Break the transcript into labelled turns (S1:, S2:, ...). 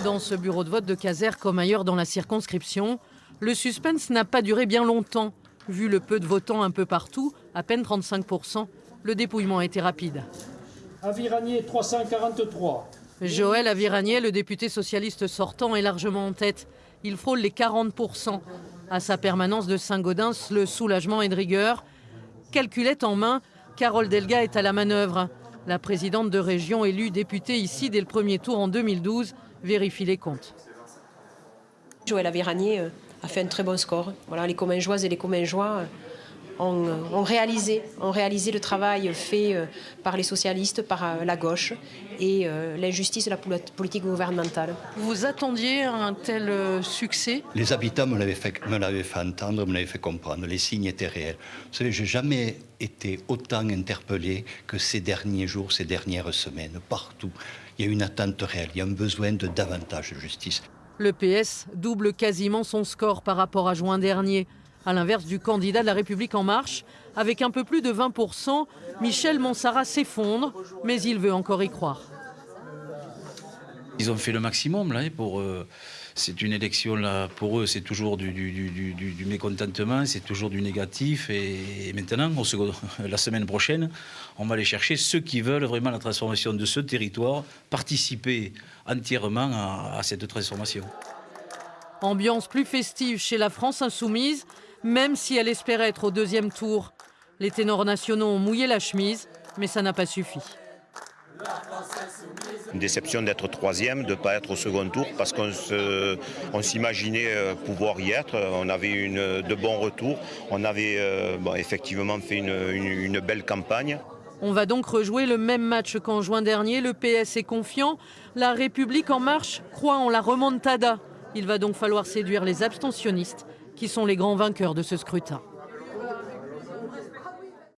S1: Dans ce bureau de vote de Caser, comme ailleurs dans la circonscription, le suspense n'a pas duré bien longtemps. Vu le peu de votants un peu partout, à peine 35%, le dépouillement a été rapide.
S2: Aviragné 343.
S1: Joël Aviragné, le député socialiste sortant, est largement en tête. Il frôle les 40%. À sa permanence de Saint-Gaudens, le soulagement est de rigueur. Calculette en main, Carole Delga est à la manœuvre. La présidente de région élue députée ici dès le premier tour en 2012 vérifie les comptes.
S3: Joël Aviragné a fait un très bon score. Voilà, les Commingeoises et les Commingeois ont réalisé le travail fait par les socialistes, par la gauche et l'injustice de la politique gouvernementale.
S1: Vous attendiez un tel succès?
S4: Les habitants me l'avaient fait entendre, me l'avaient fait comprendre. Les signes étaient réels. Vous savez, je n'ai jamais été autant interpellé que ces derniers jours, ces dernières semaines. Partout, il y a une attente réelle, il y a un besoin de davantage de justice.
S1: Le PS double quasiment son score par rapport à juin dernier. À l'inverse du candidat de La République En Marche, avec un peu plus de 20%, Michel Monsara s'effondre, mais il veut encore y croire.
S5: Ils ont fait le maximum là, c'est une élection là, pour eux, c'est toujours du mécontentement, c'est toujours du négatif. Et maintenant, la semaine prochaine, on va aller chercher ceux qui veulent vraiment la transformation de ce territoire, participer entièrement à cette transformation.
S1: Ambiance plus festive chez la France insoumise, même si elle espérait être au deuxième tour. Les ténors nationaux ont mouillé la chemise, mais ça n'a pas suffi.
S6: Une déception d'être troisième, de ne pas être au second tour, parce qu'on s'imaginait pouvoir y être. On avait de bons retours. On avait effectivement fait une belle campagne.
S1: On va donc rejouer le même match qu'en juin dernier. Le PS est confiant. La République En Marche croit en la remontada. Il va donc falloir séduire les abstentionnistes, qui sont les grands vainqueurs de ce scrutin.